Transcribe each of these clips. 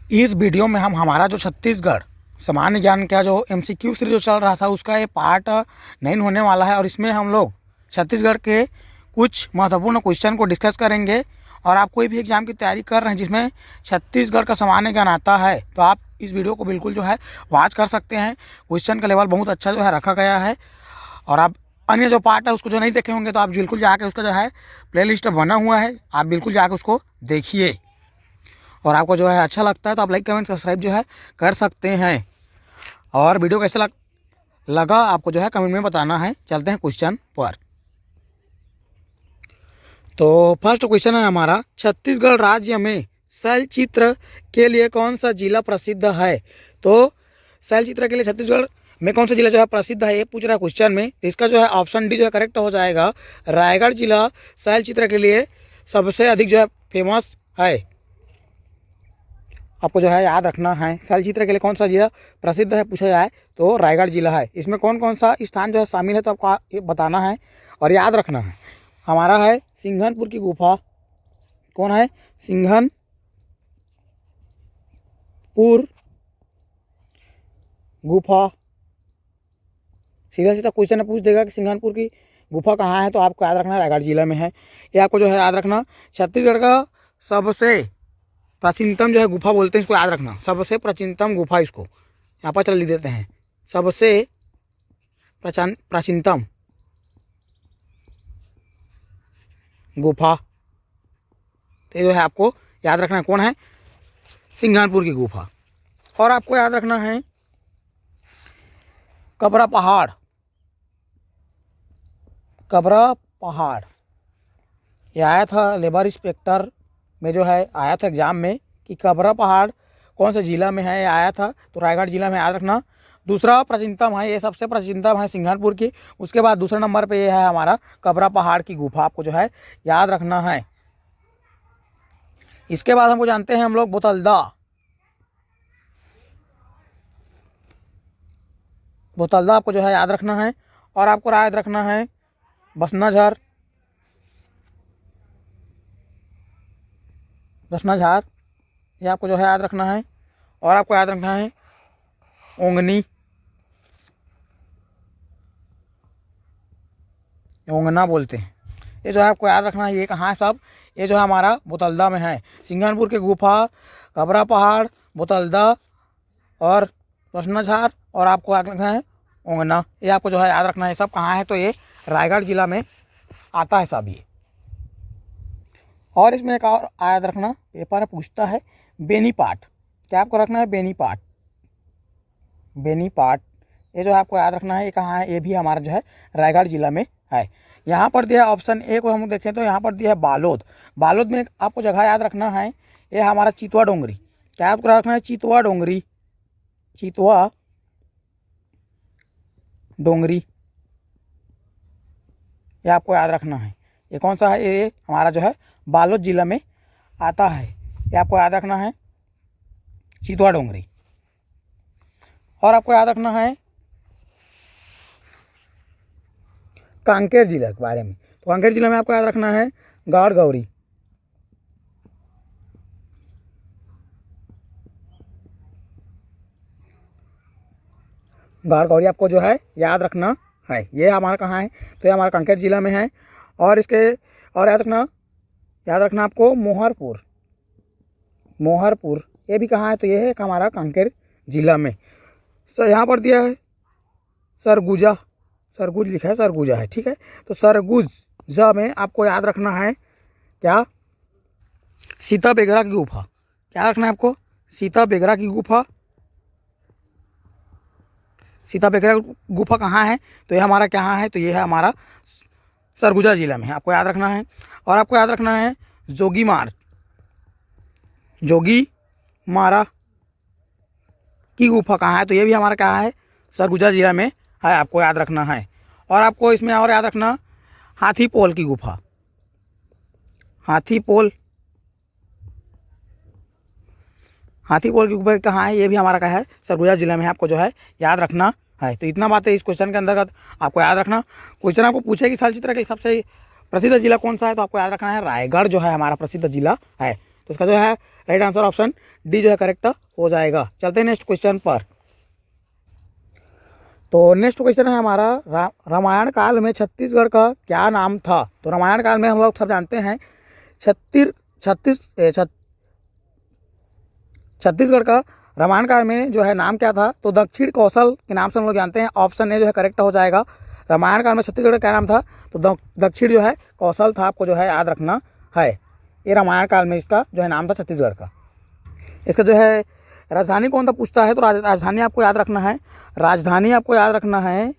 इस वीडियो में हम हमारा जो छत्तीसगढ़ सामान्य ज्ञान का जो एमसीक्यू सीरीज जो चल रहा था उसका ये पार्ट 9 होने वाला है और इसमें हम लोग छत्तीसगढ़ के कुछ महत्वपूर्ण क्वेश्चन को डिस्कस करेंगे। और आप कोई भी एग्जाम की तैयारी कर रहे हैं जिसमें छत्तीसगढ़ का सामान्य ज्ञान आता है तो आप इस वीडियो को बिल्कुल जो है वॉच कर सकते हैं। क्वेश्चन का लेवल बहुत अच्छा जो है रखा गया है। और आप अन्य जो पार्ट है उसको जो नहीं देखे होंगे तो आप बिल्कुल जाके उसका जो है प्लेलिस्ट बना हुआ है, आप बिल्कुल जाके उसको देखिए। और आपको जो है अच्छा लगता है तो आप लाइक कमेंट सब्सक्राइब जो है कर सकते हैं। और वीडियो कैसा लगा आपको जो है कमेंट में बताना है। चलते हैं क्वेश्चन पर। तो फर्स्ट क्वेश्चन है हमारा, छत्तीसगढ़ राज्य में शैलचित्र के लिए कौन सा जिला प्रसिद्ध है। तो शैलचित्र के लिए छत्तीसगढ़ में कौन सा जिला जो है प्रसिद्ध है ये पूछ रहा है क्वेश्चन में। इसका जो है ऑप्शन डी जो है करेक्ट हो जाएगा। रायगढ़ जिला शैलचित्र के लिए सबसे अधिक जो है फेमस है। आपको जो है याद रखना है शैलचित्र के लिए कौन सा जिला प्रसिद्ध है पूछा जाए तो रायगढ़ जिला है। इसमें कौन कौन सा स्थान जो है शामिल है तो आपको ये बताना है और याद रखना है। हमारा है सिंघनपुर की गुफा। कौन है? सिंघनपुर गुफा। सीधा सीधा क्वेश्चन पूछ देगा कि सिंघनपुर की गुफा कहाँ है तो आपको याद रखना रायगढ़ जिला में है। ये आपको जो है याद रखना। छत्तीसगढ़ का सबसे प्राचीनतम जो है गुफा बोलते हैं, इसको याद रखना। सबसे प्राचीनतम गुफा, इसको यहाँ पर चल देते हैं। सबसे प्राचीनतम गुफा तो जो है आपको याद रखना है कौन है? सिंघनपुर की गुफा। और आपको याद रखना है कबरा पहाड़। कबरा पहाड़ ये आया था लेबर इंस्पेक्टर में जो है आया था एग्जाम में कि कबरा पहाड़ कौन से ज़िला में है, ये आया था तो रायगढ़ जिला में याद रखना। दूसरा प्राचीनतम है, ये सबसे प्राचीनतम है सिंघनपुर की। उसके बाद दूसरे नंबर पे ये है हमारा कबरा पहाड़ की गुफा, आपको जो है याद रखना है। इसके बाद हमको जानते हैं हम लोग बोतलदा। बोतलदा आपको जो है याद रखना है। और आपको याद रखना है बसनाझार। बसनाझार ये आपको जो है याद रखना है। और आपको याद रखना है ओंगनी। ओंगना बोलते हैं, ये जो है आपको याद रखना है। ये कहाँ है सब? ये जो है हमारा बोतलदा में है। सिंघनपुर की गुफा, कबरा पहाड़, बोतलदा और बसनाझार और आपको याद रखना है ओंगना। ये आपको जो है याद रखना है। सब कहाँ है तो ये रायगढ़ जिला में आता है सब ये। और इसमें एक और याद रखना, पेपर में पूछता है बेनीपाट। क्या आपको रखना है? बेनीपाट। बेनीपाट ये जो है आपको याद रखना है। ये कहाँ है? ये भी हमारा जो है रायगढ़ जिला में है। यहाँ पर दिया ऑप्शन ए को हम देखें तो यहाँ पर दिया है बालोद। बालोद में आपको जगह याद रखना है, ये हमारा चितवा डोंगरी। क्या आपको रखना है? चितवा डोंगरी। चितवा डोंगरी ये आपको याद रखना है। ये कौन सा है? ये हमारा जो है बालोद जिला में आता है। ये आपको याद रखना है चितवा डोंगरी। और आपको याद रखना है कांकेर जिला के बारे में। तो कांकेर जिला में आपको याद रखना है गौड़ गौरी। गौड़ गौरी आपको जो है याद रखना है। ये हमारा कहाँ है? तो ये हमारा कांकेर जिला में है। और इसके और याद रखना आपको मोहरपुर। मोहरपुर ये भी कहाँ है? तो ये है हमारा कांकेर जिला में। सर यहाँ पर दिया है सरगुजा। सरगुज लिखा है, सरगुजा है, ठीक है। तो सरगुजा में आपको याद रखना है क्या? सीता बेगरा की गुफा। क्या रखना है आपको? सीता बेगरा की गुफा। सीता बेगरा गुफा कहाँ है? तो ये हमारा कहाँ है? तो ये है हमारा सरगुजा जिला में, आपको याद रखना है। और आपको याद रखना है जोगीमार। जोगी मारा की गुफा कहाँ है? तो ये भी हमारा कहाँ है? सरगुजा जिला में है, आपको याद रखना है। और आपको इसमें और याद रखना हाथी पोल की गुफा। हाथी पोल की गुफा कहाँ है? ये भी हमारा कहाँ है? सरगुजा जिला में है, आपको जो है याद रखना है। तो इतना बात है इस क्वेश्चन के अंतर्गत आपको याद रखना। क्वेश्चन आपको पूछे कि शैलचित्र के सबसे प्रसिद्ध जिला कौन सा है तो आपको याद रखना है रायगढ़ जो है हमारा प्रसिद्ध जिला है। तो इसका जो है राइट आंसर ऑप्शन डी जो है करेक्ट हो जाएगा। चलते हैं नेक्स्ट क्वेश्चन पर। तो नेक्स्ट क्वेश्चन है हमारा रामायण काल में छत्तीसगढ़ का क्या नाम था। तो रामायण काल में हम लोग सब जानते हैं छत्तीसगढ़ का रामायण काल में जो है नाम क्या था, तो दक्षिण कौशल के नाम से हम लोग जानते हैं। ऑप्शन ए जो है करेक्ट हो जाएगा। रामायण काल में छत्तीसगढ़ का क्या नाम था, तो दक्षिण जो है कौशल था, आपको जो है याद रखना है। ये रामायण काल में इसका जो है नाम था छत्तीसगढ़ का। इसका जो है राजधानी कौन था पूछता है, तो राजधानी आपको याद रखना है। राजधानी आपको याद रखना है,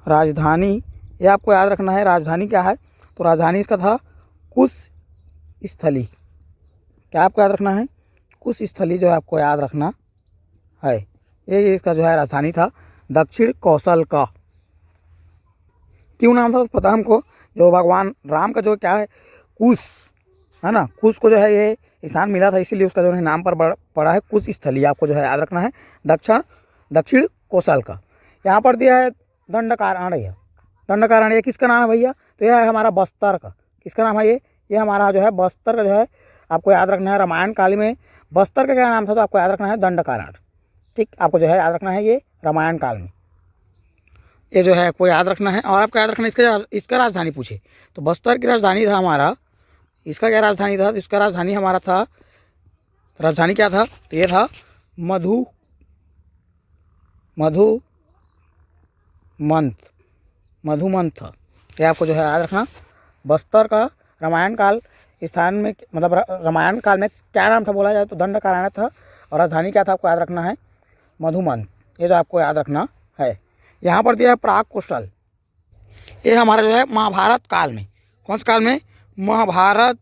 राजधानी ये आपको याद रखना है। राजधानी क्या है, तो राजधानी इसका था कुश स्थली। क्या आपको याद रखना है, कुश स्थली जो है आपको याद रखना है। ये इसका जो है राजधानी था दक्षिण कौशल का। क्यों नाम था पता हमको, जो भगवान राम का जो क्या है कुश है ना, कुश को जो है ये स्थान मिला था, इसीलिए उसका जो है नाम पर पड़ा है कुश स्थली। आपको जो है याद रखना है दक्षिण कौशल का। यहाँ पर दिया है दंडकारण्य। दंडकारण्य किसका नाम है भैया, तो यह है हमारा बस्तर का। किसका नाम है ये हमारा जो है बस्तर का जो है आपको याद रखना है। रामायण काल में बस्तर का क्या नाम था, तो आपको याद रखना है दंडकारण्य। ठीक, आपको जो है याद रखना है ये रामायण काल में ये जो है आपको याद रखना है। और आपको याद रखना है इसका राजधानी पूछे, तो बस्तर की राजधानी था हमारा, इसका क्या राजधानी था, तो इसका राजधानी हमारा था, राजधानी क्या था, तो ये था मधुमंत था। ये आपको जो है याद रखना। बस्तर का रामायण काल स्थान में मतलब रामायण काल में क्या नाम था बोला जाए तो दंडकारण्य था, और राजधानी क्या था आपको याद रखना है मधुमंत। ये जो आपको याद रखना है। यहाँ पर दिया है प्राग कौशल। ये हमारा जो है महाभारत काल में, कौन से काल में, महाभारत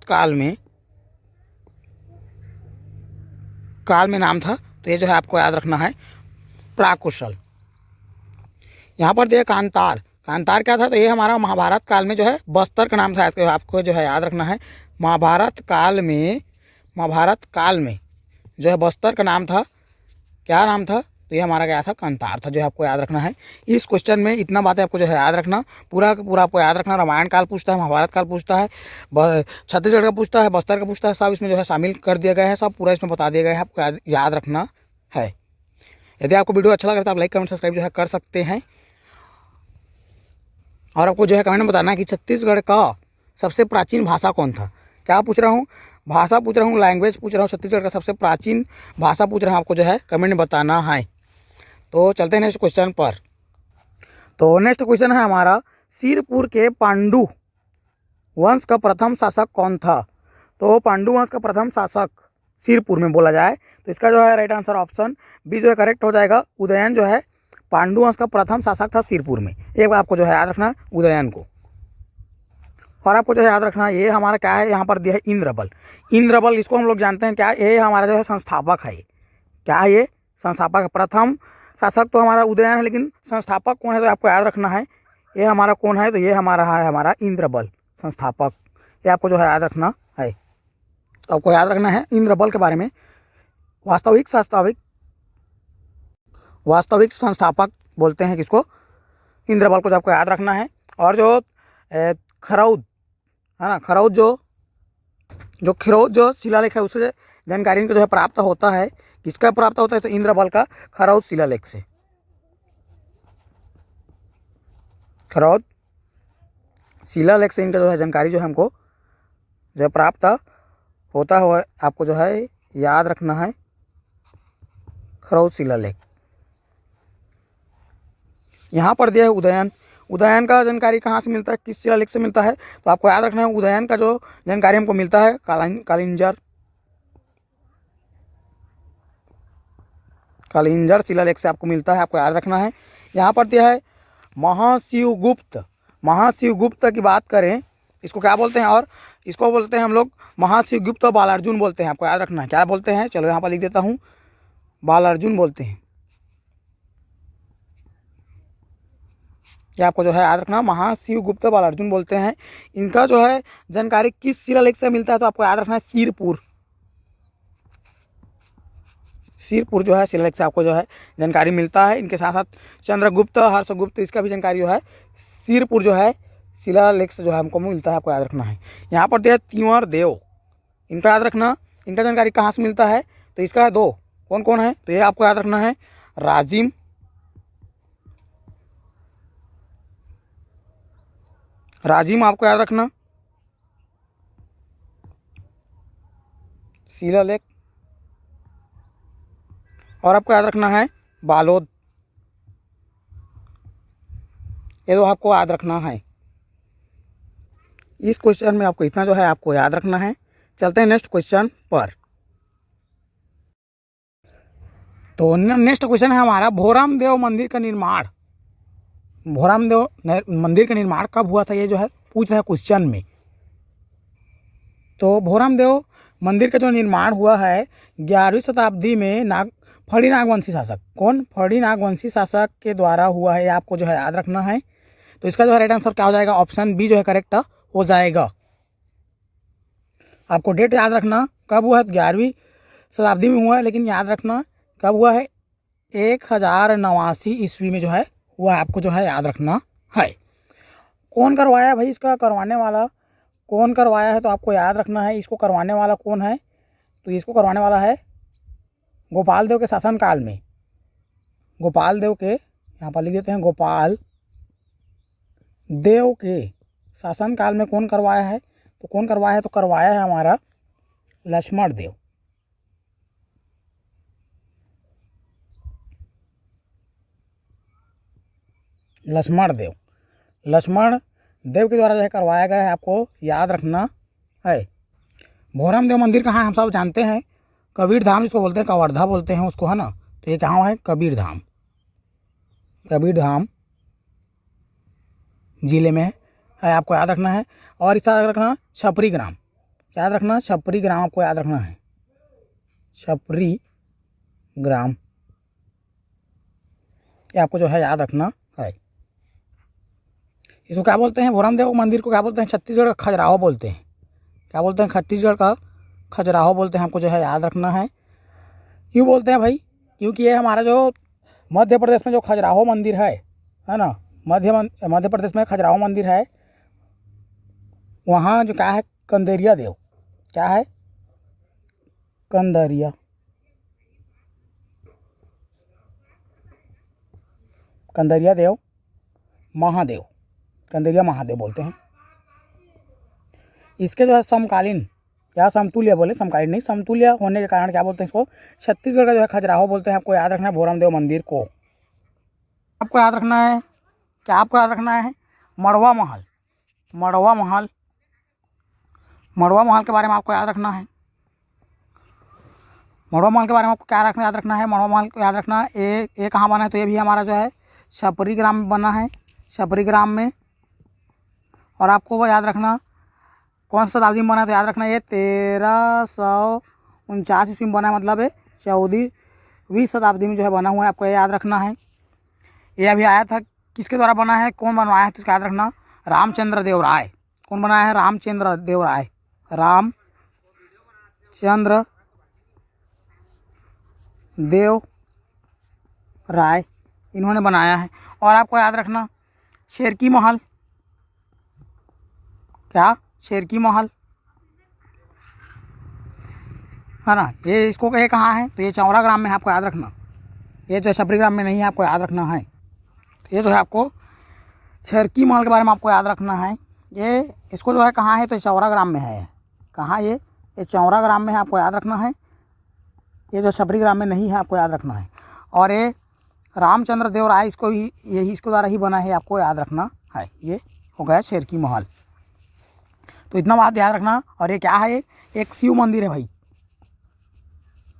काल में नाम था, तो ये जो है आपको याद रखना है प्राग कौशल। यहाँ पर दिया कांतार। कांतार क्या था, तो ये हमारा महाभारत काल में जो है बस्तर का नाम था, आपको जो है याद रखना है। महाभारत काल में जो है बस्तर का नाम था, क्या नाम था, तो ये हमारा क्या था कांतार था, जो है आपको याद रखना है। इस क्वेश्चन में इतना बातें आपको जो है याद रखना, पूरा का पूरा आपको याद रखना। रामायण काल पूछता है, महाभारत काल पूछता है, छत्तीसगढ़ का पूछता है, बस्तर का पूछता है, सब इसमें जो है शामिल कर दिया गया है, सब पूरा इसमें बता दिया गया है, आपको याद रखना है। यदि आपको वीडियो अच्छा लग रहा है तो आप लाइक कमेंट सब्सक्राइब जो है कर सकते हैं। और आपको जो है कमेंट में बताना है कि छत्तीसगढ़ का सबसे प्राचीन भाषा कौन था। क्या पूछ रहा हूँ, भाषा पूछ रहा हूँ, लैंग्वेज पूछ रहा हूँ, छत्तीसगढ़ का सबसे प्राचीन भाषा पूछ रहा हूँ, आपको जो है कमेंट में बताना है। तो चलते हैं नेक्स्ट क्वेश्चन पर। तो नेक्स्ट क्वेश्चन है हमारा सिरपुर के पांडु वंश का प्रथम शासक कौन था। तो पांडु वंश का प्रथम शासक सिरपुर में बोला जाए तो इसका जो है राइट आंसर ऑप्शन बी जो है करेक्ट हो जाएगा। उदयन जो है पांडु वंश का प्रथम शासक था सिरपुर में। एक बार आपको जो है याद रखना उदयन को। और आपको जो है याद रखना ये हमारा क्या है, यहाँ पर दिया है इंद्रबल। इंद्रबल इसको हम लोग जानते हैं क्या, ये हमारा जो है संस्थापक है। क्या है ये, संस्थापक है। प्रथम शासक तो हमारा उदयन है, लेकिन संस्थापक कौन है तो आपको याद रखना है ये हमारा कौन है, तो ये हमारा है हमारा इंद्रबल संस्थापक। ये आपको जो है याद रखना है। तो आपको याद रखना है इंद्रबल के बारे में। वास्तविक संस्थापक बोलते हैं किसको, इंद्रबल को, जो आपको याद रखना है। और जो खरौद है ना, खरौद जो शिलालेख है उससे जानकारी इनको जो है प्राप्त होता है। किसका प्राप्त होता है, तो इंद्रबल का खरौद शिलालेख से। खरौद शिलालेख से इनका जो है जानकारी जो है हमको जो है प्राप्त होता है, आपको जो है याद रखना है खरौद शिलालेख। यहाँ पर दिया है उदयन। उदयन का जानकारी कहाँ से मिलता है, किस शिलालेख से मिलता है, तो आपको याद रखना है उदयन का जो जानकारी हमको मिलता है कालिंजर शिलालेख से आपको मिलता है, आपको याद रखना है। यहाँ पर दिया है महाशिवगुप्त। महाशिवगुप्त की बात करें इसको क्या बोलते हैं, और इसको बोलते हैं हम लोग महाशिवगुप्त बालार्जुन बोलते हैं, आपको याद रखना है क्या बोलते हैं। चलो यहाँ पर लिख देता हूँ, बालार्जुन बोलते हैं। ये आपको जो है याद रखना, महाशिवगुप्त बालार्जुन बोलते हैं। इनका जो है जानकारी किस शिलालेख से मिलता है, तो आपको याद रखना है सिरपुर जो है शिलालेख से आपको जो है जानकारी मिलता है। इनके साथ साथ चंद्रगुप्त, हर्षगुप्त, इसका भी जानकारी जो है सिरपुर जो है शिलालेख से जो है हमको मिलता है, आपको याद रखना है। यहाँ पर दिया तीवर देव, इनका याद रखना। इनका जानकारी कहाँ से मिलता है, तो इसका है दो, कौन कौन है, तो ये आपको याद रखना है। राजिम, राजिम आपको याद रखना। शिलालेख, और आपको याद रखना है बालोद। ये दो आपको याद रखना है। इस क्वेश्चन में आपको इतना जो है आपको याद रखना है। चलते हैं नेक्स्ट क्वेश्चन पर। तो नेक्स्ट क्वेश्चन है हमारा, भोराम देव मंदिर का निर्माण, भोराम देव मंदिर का निर्माण कब हुआ था, ये जो है पूछ रहा है क्वेश्चन में। तो भोराम देव मंदिर का जो निर्माण हुआ है 11वीं शताब्दी में फड़ी नागवंशी शासक, कौन, फड़ी नागवंशी शासक के द्वारा हुआ है, आपको जो है याद रखना है। तो इसका जो है राइट आंसर क्या हो जाएगा, ऑप्शन बी जो है करेक्ट हो जाएगा। आपको डेट याद रखना कब हुआ है, 11वीं शताब्दी में हुआ है, लेकिन याद रखना कब हुआ है, 1089 ईस्वी में जो है हुआ है, आपको जो है याद रखना है। कौन करवाया भाई, इसका करवाने वाला कौन करवाया है, तो आपको याद रखना है इसको करवाने वाला कौन है। तो इसको करवाने वाला है गोपाल देव के शासनकाल में, गोपाल देव के, यहाँ पर लिख देते हैं, गोपाल देव के शासनकाल में कौन करवाया है, तो कौन करवाया है, तो करवाया है हमारा लक्ष्मण देव। लक्ष्मण देव के द्वारा जो है करवाया गया है, आपको याद रखना है। भोराम देव मंदिर कहाँ है, हम सब जानते हैं, कबीर धाम जिसको बोलते हैं, कवर्धा बोलते हैं उसको, है ना। तो ये कहाँ है, कबीर धाम, कबीर धाम जिले में है, आपको याद रखना है। और इसका याद रखना छपरी ग्राम, याद रखना छपरी ग्राम आपको याद रखना है, छपरी ग्राम, ये आपको जो है याद रखना है। इसको क्या बोलते हैं, भोराम देव मंदिर को क्या बोलते हैं, छत्तीसगढ़ का खजुराहो बोलते हैं, क्या बोलते हैं, छत्तीसगढ़ का खजुराहो बोलते हैं, आपको जो है याद रखना है। क्यों बोलते हैं भाई, क्योंकि ये हमारा जो मध्य प्रदेश में जो खजुराहो मंदिर है ना, मध्य प्रदेश में खजुराहो मंदिर है, वहाँ जो क्या है, कंदेरिया देव, क्या है, कंदेरिया देव महादेव, कंदेरिया महादेव बोलते हैं। इसके जो है समकालीन या समतुल्य बोले, समकालीन नहीं, समतुल्य होने के कारण क्या बोलते हैं इसको, छत्तीसगढ़ का जो है खजुराहो बोलते हैं, आपको याद रखना है भोराम देव मंदिर को। आपको याद रखना है, क्या आपको याद रखना है, मड़वा महल, मड़वा महल, मड़वा महल के बारे में आपको याद रखना है। मड़वा महल के बारे में आपको क्या रखना याद रखना है, मड़वा महल को याद रखना है। ये कहाँ बना है, तो ये भी हमारा जो है छपरी ग्राम में बना है, छपरी ग्राम में। और आपको वो याद रखना कौन सा शताब्दी में बना है, तो याद रखना ये 1349 ईस्वी में बना है, मतलब ये 14वीं शताब्दी में जो है बना हुआ है, आपको याद रखना है। ये अभी आया था, किसके द्वारा बना है, कौन बनवाया है, तो इसका याद रखना रामचंद्र देव राय, कौन बनाया है, रामचंद्र देव राय, रामचंद्र देव राय इन्होंने बनाया है। और आपको याद रखना शेरकी महल, क्या, शेरकी महल, है ना, ये इसको ये कहाँ है, तो ये चौरा ग्राम में है, आपको याद रखना, ये जो छपरी ग्राम में नहीं है, आपको याद रखना है। ये जो है आपको शेरकी महल के बारे में आपको याद रखना है। ये इसको जो है कहाँ है, तो चौरा ग्राम में है, कहाँ ये चौरा ग्राम में है, आपको याद रखना है। ये जो छपरी ग्राम में नहीं है, आपको याद रखना है। और ये रामचंद्र देव राय इसको इसको द्वारा ही बना है, आपको याद रखना है। ये हो गया शेरकी महल, तो इतना बात याद रखना। और ये क्या है, एक शिव मंदिर है भाई,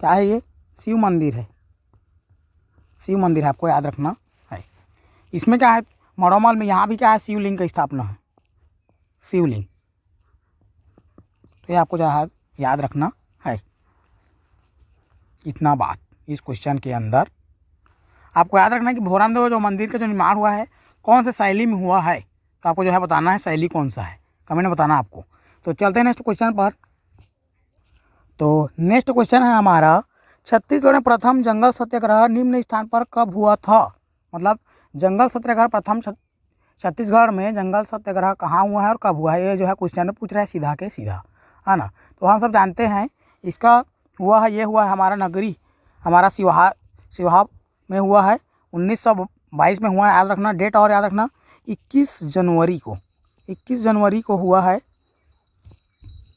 क्या है, ये शिव मंदिर है, शिव मंदिर है, आपको याद रखना है। इसमें क्या है, मड़वा महल में यहाँ भी क्या है, शिवलिंग का स्थापना है, शिवलिंग, तो ये आपको जो है याद रखना है। इतना बात इस क्वेश्चन के अंदर आपको याद रखना है कि भोराम देव जो मंदिर का जो निर्माण हुआ है कौन से शैली में हुआ है, तो आपको जो है बताना है शैली कौन सा है, कमेंट में बताना आपको। तो चलते हैं नेक्स्ट क्वेश्चन पर। तो नेक्स्ट क्वेश्चन है हमारा, छत्तीसगढ़ में प्रथम जंगल सत्याग्रह निम्न स्थान पर कब हुआ था, मतलब जंगल सत्याग्रह प्रथम छत्तीसगढ़ में जंगल सत्याग्रह कहाँ हुआ है और कब हुआ है, ये जो है क्वेश्चन पूछ रहा है सीधा के सीधा, है ना। तो हम सब जानते हैं इसका हुआ है, ये हुआ है हमारा नगरी, हमारा सिवहा में हुआ है, 1922 में हुआ है। याद रखना डेट और याद रखना 21 जनवरी को हुआ है,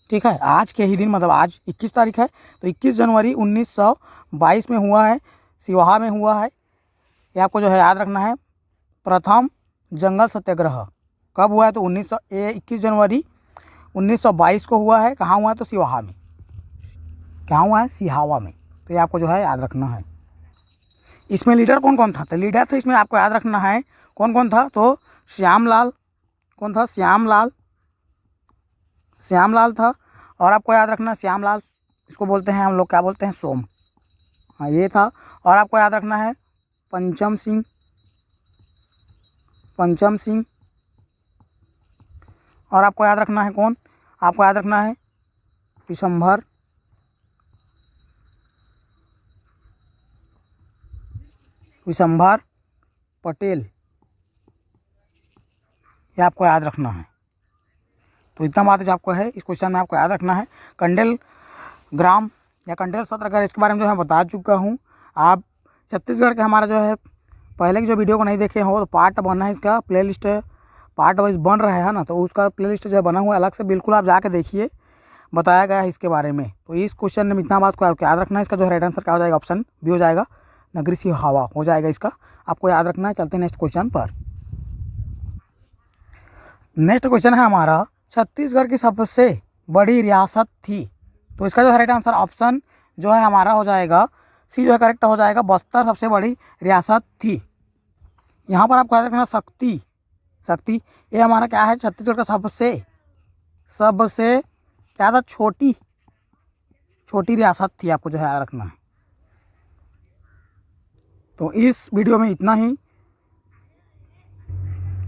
ठीक है। आज के ही दिन मतलब आज 21 तारीख है, तो 21 जनवरी 1922 में हुआ है, सिवहा में हुआ है। ये आपको जो है याद रखना है। प्रथम जंगल सत्याग्रह कब हुआ है, तो 21 जनवरी 1922 को हुआ है। कहाँ हुआ है, तो सिवहा में। कहाँ हुआ है, सिहावा में। तो ये आपको जो है याद रखना है। इसमें लीडर कौन कौन था, तो लीडर था इसमें आपको याद रखना है कौन कौन था, तो श्यामलाल, कौन था, श्यामलाल था। और आपको याद रखना श्यामलाल, इसको बोलते हैं हम लोग क्या बोलते हैं, सोम, हाँ ये था। और आपको याद रखना है पंचम सिंह। और आपको याद रखना है कौन, आपको याद रखना है विशंभर पटेल, ये आपको याद रखना है। तो इतना बात जो आपको है इस क्वेश्चन में आपको याद रखना है। कंडेल ग्राम या कंडेल सत्याग्रह, इसके बारे में जो है बता चुका हूँ। आप छत्तीसगढ़ के हमारा जो है पहले की जो वीडियो को नहीं देखे हो तो पार्ट बना है, इसका प्लेलिस्ट पार्ट वाइज बन रहा है ना, तो उसका प्लेलिस्ट जो है बना हुआ है अलग से, बिल्कुल आप जाके देखिए, बताया गया है इसके बारे में। तो इस क्वेश्चन में इतना बात को आपको याद रखना है। इसका जो राइट आंसर क्या हो जाएगा, ऑप्शन बी हो जाएगा, नगरी सिहावा हो जाएगा इसका, आपको याद रखना है। चलते हैं नेक्स्ट क्वेश्चन पर। नेक्स्ट क्वेश्चन है हमारा, छत्तीसगढ़ की सबसे बड़ी रियासत थी, तो इसका जो है राइट आंसर ऑप्शन जो है हमारा हो जाएगा सी, जो है करेक्ट हो जाएगा, बस्तर सबसे बड़ी रियासत थी। यहाँ पर आपको याद रखना शक्ति, ये हमारा क्या है, छत्तीसगढ़ का सबसे क्या था, छोटी रियासत थी, आपको जो है याद रखना है। तो इस वीडियो में इतना ही,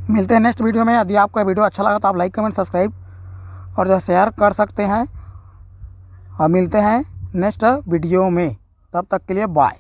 मिलते हैं नेक्स्ट वीडियो में। यदि आपको वीडियो अच्छा लगा तो आप लाइक कमेंट सब्सक्राइब और जो शेयर कर सकते हैं, और मिलते हैं नेक्स्ट वीडियो में। तब तक के लिए बाय।